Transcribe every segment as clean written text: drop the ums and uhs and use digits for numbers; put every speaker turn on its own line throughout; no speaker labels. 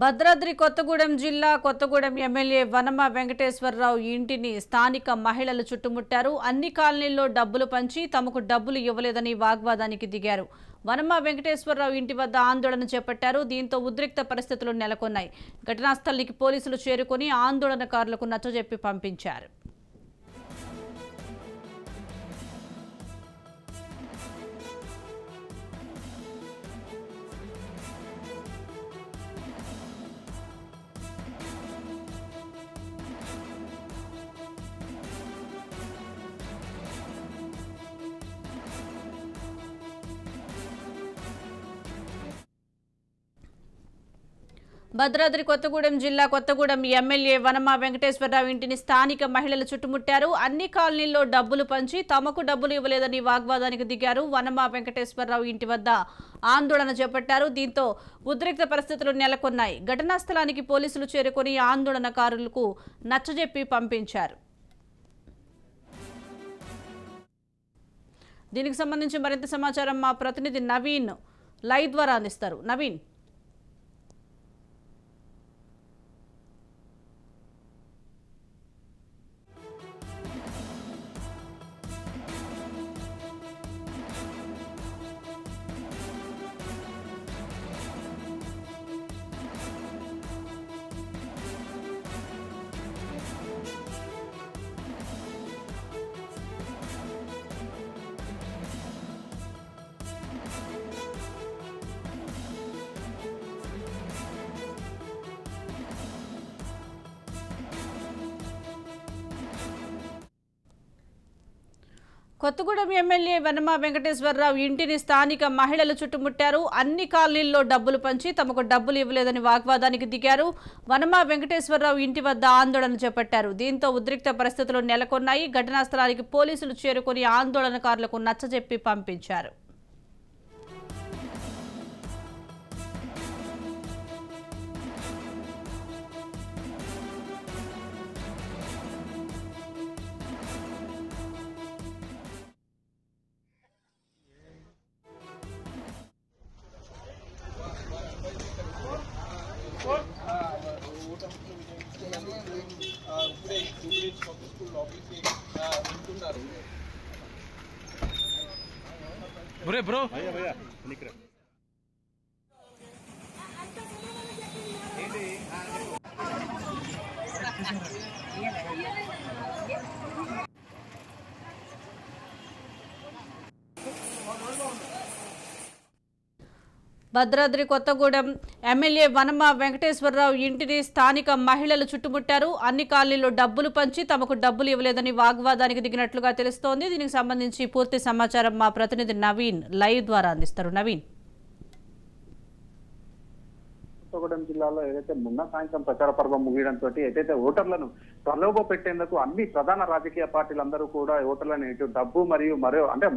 భద్రాద్రి కొత్తగూడెం జిల్లా కొత్తగూడెం ఎమ్మెల్యే వనమ వెంకటేశ్వరరావు ఇంటిని స్థానిక మహిళలు చుట్టుముట్టారు. అన్ని కాలనీల్లో డబ్బులు పంచి తమకు డబ్బులు ఇవ్వలేదని వాగ్వాదానికి దిగారు. వనమ వెంకటేశ్వరరావు ఇంటి వద్ద ఆందోళన చేపట్టారు. దీంతో ఉద్రిక్త పరిస్థితులు నెలకొన్నాయి. ఘటనా స్థలానికి పోలీసులు చేరుకుని ఆందోళనకారులకు నచ్చజెప్పి పంపించారు. భద్రాద్రి కొత్తగూడెం జిల్లా కొత్తగూడెం ఎమ్మెల్యే వనమ వెంకటేశ్వరరావు ఇంటిని స్థానిక మహిళలు చుట్టుముట్టారు. అన్ని కాలనీల్లో డబ్బులు పంచి తమకు డబ్బులు ఇవ్వలేదని వాగ్వాదానికి దిగారు. వనమ వెంకటేశ్వరరావు ఇంటి వద్ద ఆందోళన చేపట్టారు. దీంతో ఉద్రిక్త పరిస్థితులు నెలకొన్నాయి. ఘటనా స్థలానికి పోలీసులు చేరుకుని ఆందోళనకారులకు నచ్చజెప్పి పంపించారు. దీనికి సంబంధించి మరింత సమాచారం మా ప్రతినిధి నవీన్ లైవ్ ద్వారా అందిస్తారు. నవీన్, కొత్తగూడెం ఎమ్మెల్యే వనమ వెంకటేశ్వరరావు ఇంటిని స్థానిక మహిళలు చుట్టుముట్టారు. అన్ని కాలనీల్లో డబ్బులు పంచి తమకు డబ్బులు ఇవ్వలేదని వాగ్వాదానికి దిగారు. వనమ వెంకటేశ్వరరావు ఇంటి వద్ద ఆందోళన చేపట్టారు. దీంతో ఉద్రిక్త పరిస్థితులు నెలకొన్నాయి. ఘటనా స్థలానికి పోలీసులు చేరుకుని ఆందోళనకారులకు నచ్చజెప్పి పంపించారు.
ब्रो
భద్రాద్రి కొత్తగూడెం ఎమ్మెల్యే వనమ వెంకటేశ్వరరావు ఇంటిని స్థానిక మహిళలు చుట్టుముట్టారు. అన్ని కాలనీల్లో డబ్బులు పంచి తమకు డబ్బులు ఇవ్వలేదని వాగ్వాదానికి దిగినట్లుగా తెలుస్తోంది. దీనికి సంబంధించి పూర్తి సమాచారం మా ప్రతినిధి నవీన్ లైవ్ ద్వారా అందిస్తారు. నవీన్,
కొత్తగూడెం జిల్లాలో ఏదైతే మొన్న సాయంత్రం ప్రచార పర్వం ముగియడంతో ఏదైతే ఓటర్లను ప్రలోభ పెట్టేందుకు అన్ని ప్రధాన రాజకీయ పార్టీలందరూ కూడా ఓటర్లను ఇటు డబ్బు మరియు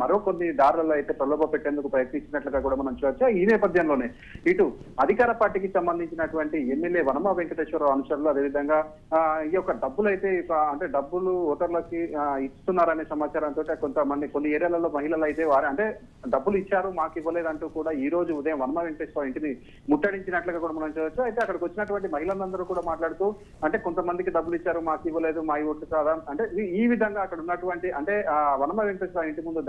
మరో కొన్ని దారులలో అయితే ప్రలోభ పెట్టేందుకు ప్రయత్నించినట్లుగా కూడా మనం చూడొచ్చు. ఈ నేపథ్యంలోనే ఇటు అధికార పార్టీకి సంబంధించినటువంటి ఎమ్మెల్యే వనమ వెంకటేశ్వరరావు అనుచరులు అదేవిధంగా ఈ యొక్క డబ్బులు అయితే డబ్బులు ఓటర్లకి ఇస్తున్నారనే సమాచారంతో కొన్ని ఏరియాలలో మహిళలు అయితే డబ్బులు ఇచ్చారు మాకు ఇవ్వలేదంటూ కూడా ఈ రోజు ఉదయం వనమ వెంకటేశ్వరరావు ఇంటిని ముట్టడించినట్లుగా కూడా మనం చూడొచ్చు. అయితే అక్కడికి వచ్చినటువంటి మహిళలందరూ కూడా మాట్లాడుతూ కొంతమందికి డబ్బులు ఇచ్చారు మాకు ఇవ్వలేదు మా ఓటు కాదా ఈ విధంగా అక్కడ ఉన్నటువంటి వనమ వెంకటేశ్వర ఇంటి ముందు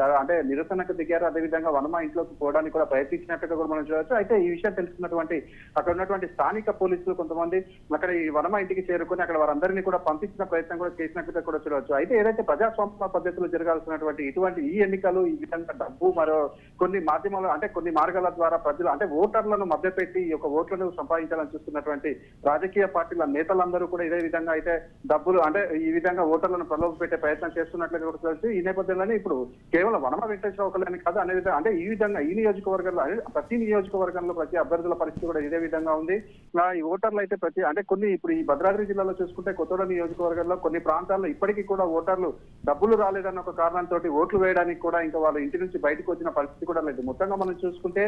నిరసనకు దిగారు. అదేవిధంగా వనమ ఇంట్లోకి పోవడానికి కూడా ప్రయత్నించినట్టుగా కూడా మనం చూడొచ్చు. అయితే ఈ విషయం తెలుసుకున్నటువంటి అక్కడ ఉన్నటువంటి స్థానిక పోలీసులు కొంతమంది అక్కడ ఈ వనమ ఇంటికి చేరుకుని అక్కడ వారందరినీ కూడా పంపించిన ప్రయత్నం కూడా చేసినట్టుగా కూడా చూడవచ్చు. అయితే ఏదైతే ప్రజాస్వామ్య పద్ధతిలో జరగాల్సినటువంటి ఇటువంటి ఈ ఎన్నికలు ఈ విధంగా డబ్బు మరో కొన్ని మాధ్యమాలు కొన్ని మార్గాల ద్వారా ప్రజలు ఓటర్లను మభ్యపెట్టి ఈ యొక్క ఓట్లను సంపాదించాలని చూస్తున్నటువంటి రాజకీయ పార్టీల నేతలందరూ కూడా ఇదే విధంగా అయితే డబ్బులు ఈ విధంగా ఓటర్లను ప్రలోభ పెట్టే ప్రయత్నం చేస్తున్నట్లుగా కూడా తెలుసు. ఈ నేపథ్యంలోనే ఇప్పుడు కేవలం వనమ వెంకటేశ్వర ఒకళ్ళని కాదు అనే విధంగా ఈ విధంగా ఈ నియోజకవర్గంలో ప్రతి నియోజకవర్గంలో ప్రతి అభ్యర్థుల పరిస్థితి కూడా ఇదే విధంగా ఉంది. ఈ ఓటర్లు అయితే కొన్ని ఇప్పుడు ఈ భద్రాద్రి జిల్లాలో చూసుకుంటే కొత్తగూడెం నియోజకవర్గంలో కొన్ని ప్రాంతాల్లో ఇప్పటికీ కూడా ఓటర్లు డబ్బులు రాలేదన్న ఒక కారణంతో ఓట్లు వేయడానికి కూడా ఇంకా వాళ్ళ ఇంటి నుంచి బయటకు వచ్చిన పరిస్థితి కూడా లేదు. మొత్తంగా మనం చూసుకుంటే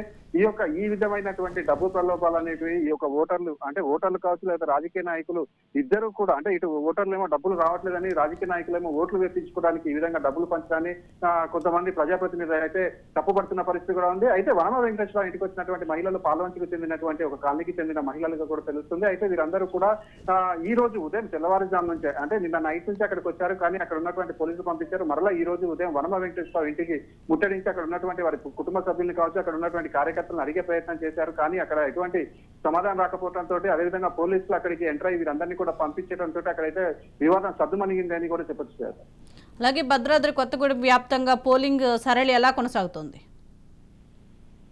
ఈ విధమైనటువంటి డబ్బు ప్రలోభాలు అనేవి ఈ యొక్క ఓటర్లు కావచ్చు లేదా రాజకీయ నాయకులు ఇద్దరు కూడా అంటే ఇటు ఓటర్లు ఏమో డబ్బులు రావట్లేదని రాజకీయ నాయకులేమో ఓట్లు వేపించుకోవడానికి ఈ విధంగా డబ్బులు పంచడాన్ని కొంతమంది ప్రజాప్రతినిధులు అయితే తప్పుపడుతున్న పరిస్థితి కూడా ఉంది. అయితే వనమ వెంకటేశ్వర ఇంటికి వచ్చినటువంటి మహిళలు పాల్వంచుకు చెందినటువంటి ఒక కాలనీకి చెందిన మహిళలుగా కూడా తెలుస్తుంది. అయితే వీరందరూ కూడా ఈ రోజు ఉదయం తెల్లవారుజాము నుంచి అంటే నిన్న నైట్ నుంచి అక్కడికి వచ్చారు. కానీ అక్కడ ఉన్నటువంటి పోలీసులు పంపించారు. మరలా ఈ రోజు ఉదయం వనమ వెంకటేశ్వర ఇంటికి ముట్టడించి అక్కడ ఉన్నటువంటి వారి కుటుంబ సభ్యులను కావచ్చు అక్కడ ఉన్నటువంటి కార్యకర్తలను అడిగే ప్రయత్నం చేశారు. కానీ అక్కడ ఎటువంటి సమాధానం రాకపోవడంతో అదేవిధంగా పోలీసులు అక్కడికి ఎంటర్ అయ్యి వీరందరినీ కూడా పంపించడంతో అక్కడైతే వివాదం సద్దుమణిగిందని కూడా చెప్పొచ్చు.
అలాగే భద్రాద్రి కొత్తగూడెం వ్యాప్తంగా పోలింగ్ సరళి ఎలా కొనసాగుతుంది?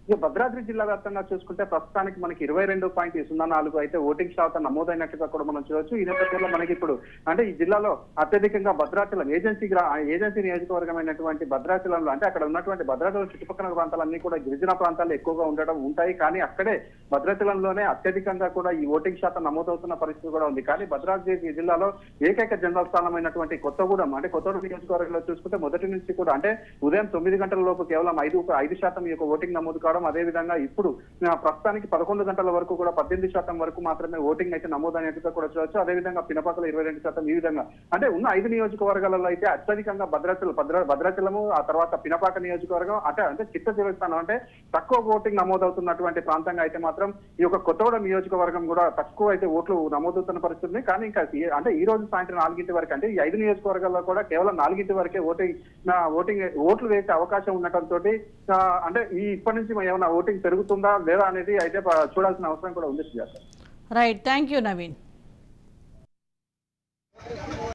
ఇక భద్రాద్రి జిల్లా వ్యాప్తంగా చూసుకుంటే ప్రస్తుతానికి మనకి 22.04 అయితే ఓటింగ్ శాతం నమోదైనట్టుగా కూడా మనం చూడవచ్చు. ఈ నేపథ్యంలో మనకి ఇప్పుడు అంటే ఈ జిల్లాలో అత్యధికంగా భద్రాచలం ఏజెన్సీ నియోజకవర్గమైనటువంటి భద్రాచలంలో అంటే అక్కడ ఉన్నటువంటి భద్రాచలం చుట్టుపక్కల ప్రాంతాలన్నీ కూడా గిరిజన ప్రాంతాలు ఎక్కువగా ఉంటాయి. కానీ అక్కడే భద్రాచలంలోనే అత్యధికంగా కూడా ఈ ఓటింగ్ శాతం నమోదవుతున్న పరిస్థితి కూడా ఉంది. కానీ భద్రాద్రి జిల్లాలో ఏకైక జనరల్ స్థానమైనటువంటి కొత్తగూడెం నియోజకవర్గంలో చూసుకుంటే మొదటి నుంచి కూడా అంటే ఉదయం 9 గంటల లోపు కేవలం 5% ఈ యొక్క ఓటింగ్ నమోదు అదే విధంగా ఇప్పుడు ప్రస్తుతానికి 11 గంటల వరకు కూడా 18% వరకు మాత్రమే ఓటింగ్ అయితే నమోదైనట్టుగా కూడా చూడవచ్చు. అదేవిధంగా పినపాకలో 22%. ఈ విధంగా అంటే ఉన్న 5 నియోజకవర్గాలలో అయితే అత్యధికంగా భద్రాచలము ఆ తర్వాత పినపాక నియోజకవర్గం అంటే చిట్ట చివరి స్థానం అంటే తక్కువ ఓటింగ్ నమోదవుతున్నటువంటి ప్రాంతంగా అయితే మాత్రం ఈ యొక్క కొత్తగూడెం నియోజకవర్గం కూడా తక్కువ అయితే ఓట్లు నమోదవుతున్న పరిస్థితి. కానీ ఇంకా అంటే ఈ రోజు సాయంత్రం 4 గంటల వరకు అంటే ఈ 5 నియోజకవర్గాల్లో కూడా కేవలం 4 గంటల వరకే ఓట్లు వేసే అవకాశం ఉండటంతో అంటే ఇప్పటి నుంచి ఏమైనా ఓటింగ్ పెరుగుతుందా లేదా అనేది అయితే చూడాల్సిన అవసరం కూడా ఉంది.
Right, thank you Naveen.